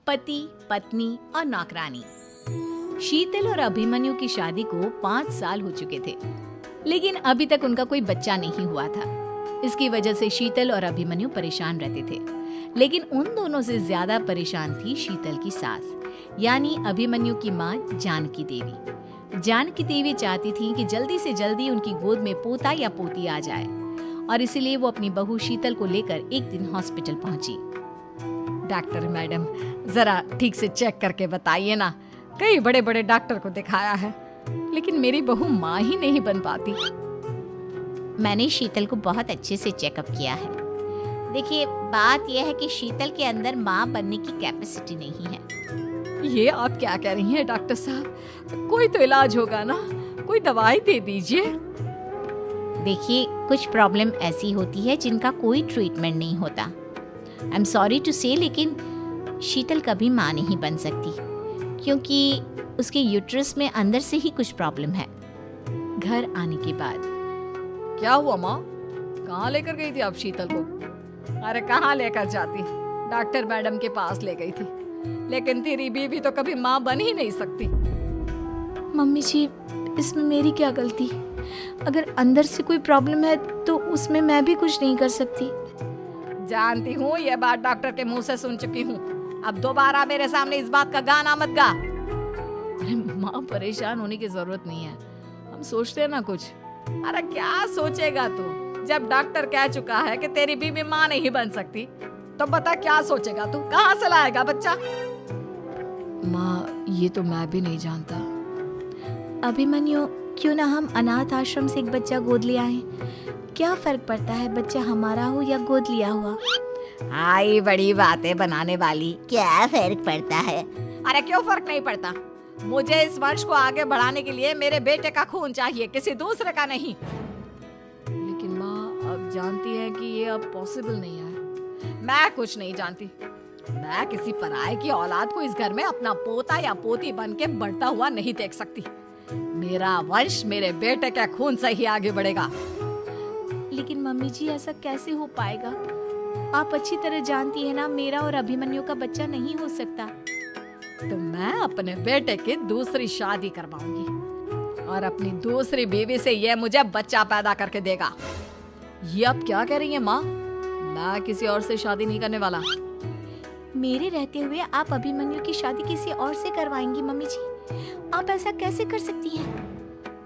पति, पत्नी और नौकरानी। शीतल और अभिमन्यु की शादी को 5 साल हो चुके थे, लेकिन अभी तक उनका कोई बच्चा नहीं हुआ था। इसकी वजह से शीतल और अभिमन्यु परेशान रहते थे, लेकिन उन दोनों से ज्यादा परेशान थी शीतल की सास, यानी अभिमन्यु की माँ जानकी देवी। जानकी देवी चाहती थी कि जल्दी से जल्दी उनकी गोद में पोता या पोती आ जाए, और इसीलिए वो अपनी बहू शीतल को लेकर एक दिन हॉस्पिटल पहुंची। डॉक्टर मैडम, जरा ठीक से चेक करके बताइए ना। कई बड़े बड़े डॉक्टर को दिखाया है, लेकिन मेरी बहू माँ ही नहीं बन पाती। मैंने शीतल को बहुत अच्छे से चेकअप किया है। देखिए, बात यह है कि शीतल के अंदर माँ बनने की कैपेसिटी नहीं है। ये आप क्या कह रही हैं डॉक्टर साहब? कोई तो इलाज होगा ना, कोई दवाई दे दीजिए। देखिए, कुछ प्रॉब्लम ऐसी होती है जिनका कोई ट्रीटमेंट नहीं होता। आई एम सॉरी टू से, लेकिन शीतल कभी माँ नहीं बन सकती, क्योंकि उसके यूट्रस में अंदर से ही कुछ प्रॉब्लम है। घर आने के बाद क्या हुआ माँ? कहाँ लेकर गई थी आप शीतल को? अरे कहाँ लेकर जाती, डॉक्टर मैडम के पास ले गई थी, लेकिन तेरी बीवी तो कभी माँ बन ही नहीं सकती। मम्मी जी, इसमें मेरी क्या गलती? अगर अंदर से कोई प्रॉब्लम है तो उसमें मैं भी कुछ नहीं कर सकती। जानती हूँ, ये बात डॉक्टर के मुंह से सुन चुकी हूँ। अब दोबारा मेरे सामने इस बात का गाना मत गा। अरे माँ, परेशान होने की जरूरत नहीं है, हम सोचते हैं ना कुछ। अरे क्या सोचेगा तू? जब डॉक्टर कह चुका है कि तेरी बीवी माँ नहीं बन सकती, तो बता क्या सोचेगा तू? कहाँ से लाएगा बच्चा? माँ, ये तो मैं भी नहीं जानता। अभिमन्यु, क्यों ना हम अनाथ आश्रम से एक बच्चा गोद ले आए? क्या फर्क पड़ता है बच्चा हमारा हो या गोद लिया हुआ? आई बड़ी बातें बनाने वाली। क्या फर्क पड़ता है? अरे क्यों फर्क नहीं पड़ता? मुझे इस वंश को आगे बढ़ाने के लिए मेरे बेटे का खून चाहिए, किसी दूसरे का नहीं। लेकिन माँ, आप जानती हैं कि ये अब पॉसिबल नहीं है। मैं कुछ नहीं जानती। मैं किसी पराये की औलाद को इस घर में अपना पोता या पोती बन के बढ़ता हुआ नहीं देख सकती। मेरा वंश मेरे बेटे के खून से ही आगे बढ़ेगा। लेकिन मम्मी जी, ऐसा कैसे हो पाएगा? आप अच्छी तरह जानती है ना, मेरा और अभिमन्यु का बच्चा नहीं हो सकता। तो मैं अपने बेटे की दूसरी शादी करवाऊंगी, और अपनी दूसरी बीवी से ये मुझे बच्चा पैदा करके देगा। ये आप क्या कह रही हैं माँ? मैं किसी और से शादी नहीं करने वाला। मेरे रहते हुए आप अभिमन्यु की शादी किसी और से करवाएंगी? मम्मी जी, आप ऐसा कैसे कर सकती हैं?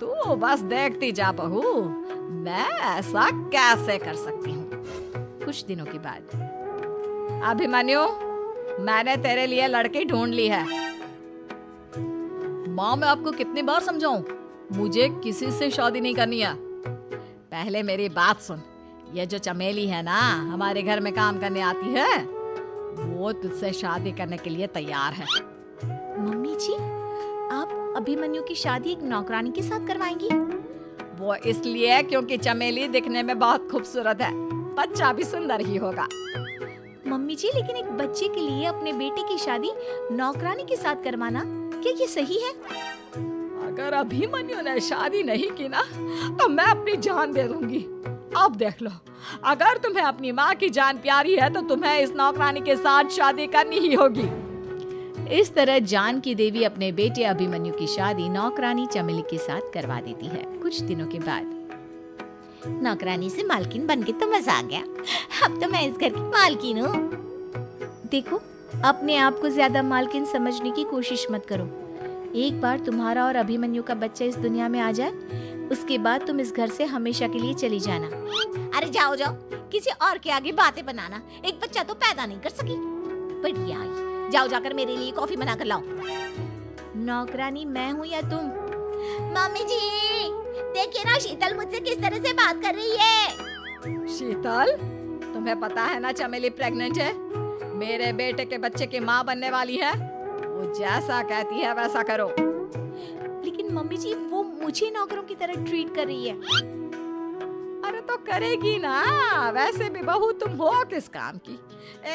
तू बस देखती जा बहू, मैं ऐसा कैसे कर सकती हूँ। कुछ दिनों के बाद, अभिमन्यु, मैंने तेरे लिए लड़की ढूंढ ली है। माँ, मैं आपको कितनी बार समझाऊं? मुझे किसी से शादी नहीं करनी है। पहले मेरी बात सुन। ये जो चमेली है ना, हमारे घर में काम करने आती है, वो तुझसे शादी करने के लिए तैयार है। मम्मी जी, आप अभिमन्यु की शादी एक नौकरानी के साथ करवाएंगी? वो इसलिए क्योंकि चमेली दिखने में बहुत खूबसूरत है, बच्चा भी सुंदर ही होगा। मम्मी जी, लेकिन एक बच्चे के लिए अपने बेटे की शादी नौकरानी के साथ करवाना, क्या ये सही है? अगर अभिमन्यु ने शादी नहीं की ना, तो मैं अपनी जान दे दूंगी। अब देख लो, अगर तुम्हें अपनी माँ की जान प्यारी है तो तुम्हें इस नौकरानी के साथ शादी करनी ही होगी। इस तरह जानकी देवी अपने बेटे अभिमन्यु की शादी नौकरानी चमेली के साथ करवा देती है। कुछ दिनों के बाद, नौकरानी से मालकिन बन के तो मजा आ गया। अब तो मैं इस घर की मालकिन हूँ। देखो, अपने आप को ज्यादा मालकिन समझने की कोशिश मत करो। एक बार तुम्हारा और अभिमन्यु का बच्चा इस दुनिया में आ जाए, उसके बाद तुम इस घर से हमेशा के लिए चली जाना। अरे जाओ जाओ, किसी और के आगे बातें बनाना। एक बच्चा तो पैदा नहीं कर सकी। बढ़िया आई, जाओ जाकर मेरे लिए कॉफी बना कर लाओ। नौकरानी मैं हूँ या तुम? मम्मी जी, देखिए ना, शीतल मुझसे किस तरह से बात कर रही है। शीतल, तुम्हें पता है ना चमेली प्रेग्नेंट है, मेरे बेटे के बच्चे की माँ बनने वाली है। वो जैसा कहती है वैसा करो। लेकिन मम्मी जी, वो मुझे नौकरों की तरह ट्रीट कर रही है। अरे तो करेगी ना, वैसे भी बहू तुम हो किस काम की?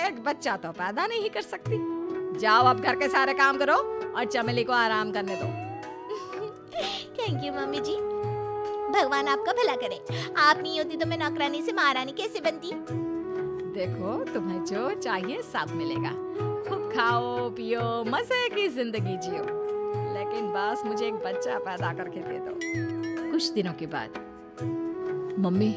एक बच्चा तो पैदा नहीं कर सकती। जाओ अब घर के सारे काम करो और चमेली को आराम करने दो। थैंक यू मम्मी जी, भगवान आपका भला करे। आप नहीं होती तो मैं नौकरानी से महारानी कैसे बनती। देखो, तुम्हें जो चाहिए सब मिलेगा। खूब खाओ पियो, मजे की जिंदगी जियो, लेकिन बस मुझे एक बच्चा पैदा करके दे दो। कुछ दिनों के बाद, मम्मी,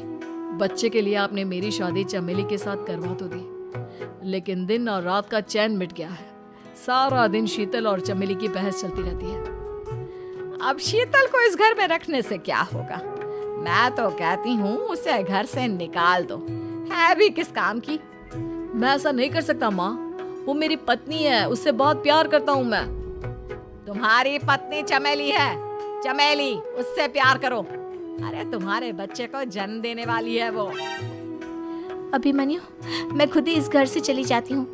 बच्चे के लिए आपने मेरी शादी चमेली के साथ करवा तो दी, लेकिन दिन और रात का चैन मिट गया है। सारा दिन शीतल और चमेली की बहस चलती रहती है। अब शीतल को इस घर में रखने से क्या होगा? मैं तो कहती हूँ उसे घर से निकाल दो, है भी किस काम की। मैं ऐसा नहीं कर सकता माँ, वो मेरी पत्नी है, उससे बहुत प्यार करता हूँ मैं। तुम्हारी पत्नी चमेली है, चमेली, उससे प्यार करो। अरे तुम्हारे बच्चे को जन्म देने वाली है वो। अभिमन्यु, मैं खुद ही इस घर से चली जाती हूँ।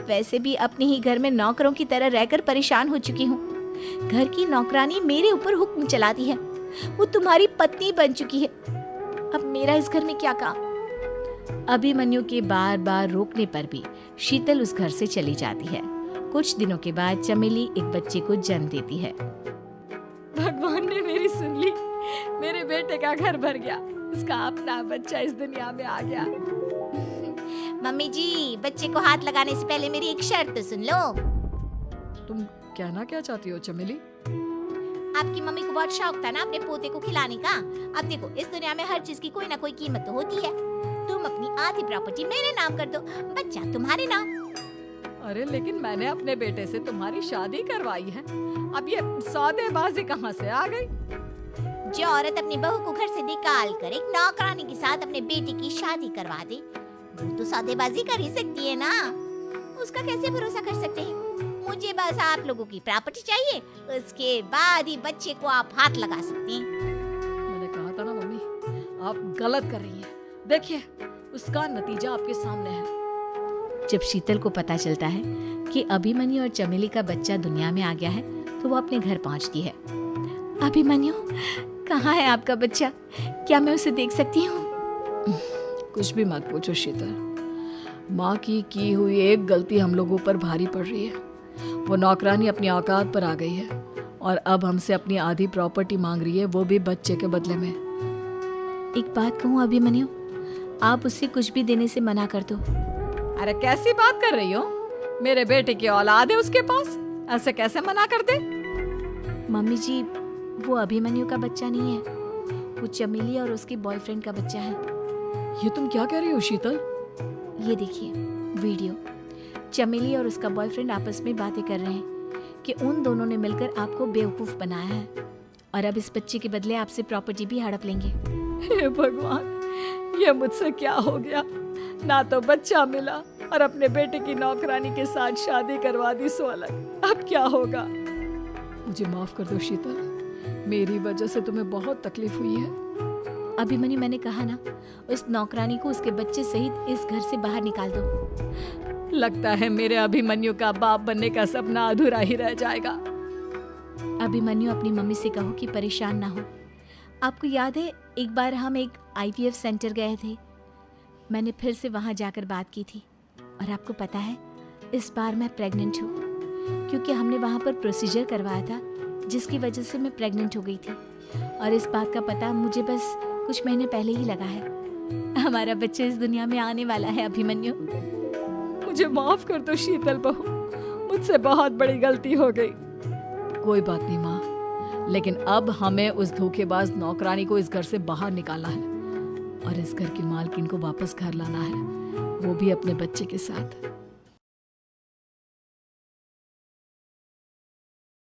वैसे भी अपने ही घर में नौकरों की तरह रहकर परेशान हो चुकी हूँ। घर की नौकरानी मेरे ऊपर हुक्म चलाती है, वो तुम्हारी पत्नी बन चुकी है। अब मेरा इस घर में क्या काम? अभिमन्यु के बार बार रोकने पर भी शीतल उस घर से चली जाती है। कुछ दिनों के बाद चमेली एक बच्चे को जन्म देती है। भगवान ने मेरी सुन ली, मेरे बेटे का घर भर गया, उसका अपना बच्चा इस दुनिया में आ गया। मम्मी जी, बच्चे को हाथ लगाने से पहले मेरी एक शर्त सुन लो। तुम कहना क्या चाहती हो चमेली? आपकी मम्मी को बहुत शौक था ना अपने पोते को खिलाने का। अब देखो, इस दुनिया में हर चीज की कोई ना कोई कीमत तो होती है। तुम अपनी आधी प्रॉपर्टी मेरे नाम कर दो, बच्चा तुम्हारे नाम। अरे लेकिन मैंने अपने बेटे से तुम्हारी शादी करवाई है, अब ये सौदेबाजी कहाँ से आ गई? जो औरत अपनी बहू को घर से निकाल कर एक नौकरानी के साथ अपने बेटे की शादी करवा दे, वो तो सौदेबाजी कर ही सकती है ना। उसका कैसे भरोसा कर सकते हैं? मुझे बस आप लोगों की प्रॉपर्टी चाहिए, उसके बाद ही बच्चे को आप हाथ लगा सकते हैं। मैंने कहा था ना मम्मी, आप गलत कर रही हैं। देखिए, उसका नतीजा आपके सामने है। जब शीतल को पता चलता है कि अभिमन्यु और चमेली का बच्चा दुनिया में आ गया है, तो वो अपने घर पहुंचती है। अभिमन्यु, कहाँ है आपका बच्चा? क्या मैं उसे देख सकती हूँ? कुछ भी मत पूछो शीतल, माँ की हुई एक गलती हम लोगों पर भारी पड़ रही है। वो नौकरानी अपनी औकात पर आ गई है और अब हमसे अपनी आधी प्रॉपर्टी मांग रही है, वो भी बच्चे के बदले में। एक बात कहूँ अभिमन्यु, आप उससे कुछ भी देने से मना कर दो। अरे कैसी बात कर रही हो? मेरे बेटे की औलाद है उसके पास, ऐसे कैसे मना कर दे? मम्मी जी, वो अभिमन्यु का बच्चा नहीं है, वो चमेली और उसके बॉयफ्रेंड का बच्चा है। ये तुम क्या कह रही हो शीतल? ये देखिए वीडियो, चमेली और उसका बॉयफ्रेंड आपस में बातें कर रहे हैं कि उन दोनों ने मिलकर आपको बेवकूफ बनाया है और अब इस बच्चे के बदले आपसे प्रॉपर्टी भी हड़प लेंगे। हे भगवान, ये मुझसे क्या हो गया? ना तो बच्चा मिला और अपने बेटे की नौकरानी के साथ शादी करवा दी सो अलग। अब क्या होगा? मुझे माफ कर दो शीतल, मेरी वजह से तुम्हें बहुत तकलीफ हुई है। अभिमन्यु, मैंने कहा ना, उस नौकरानी को उसके बच्चे सहित इस घर से बाहर निकाल दो। लगता है मेरे अभिमन्यु का बाप बनने का सपना अधूरा ही रह जाएगा। अभिमन्यु, अपनी मम्मी से कहो कि परेशान ना हो। आपको याद है, एक बार हम एक IVF सेंटर गए थे, मैंने फिर से वहाँ जाकर बात की थी और आपको पता है, इस बार मैं प्रेग्नेंट हूँ, क्योंकि हमने वहाँ पर प्रोसीजर करवाया था जिसकी वजह से मैं प्रेग्नेंट हो गई थी। और इस बात का पता मुझे बस कुछ महीने पहले ही लगा है। हमारा बच्चा इस दुनिया में आने वाला है अभिमन्यु। मुझे माफ कर दो शीतल बहू, मुझसे बहुत बड़ी गलती हो गई। कोई बात नहीं माँ, लेकिन अब हमें उस धोखेबाज नौकरानी को इस घर से बाहर निकालना है और इस घर की मालकिन को वापस घर लाना है, वो भी अपने बच्चे के साथ।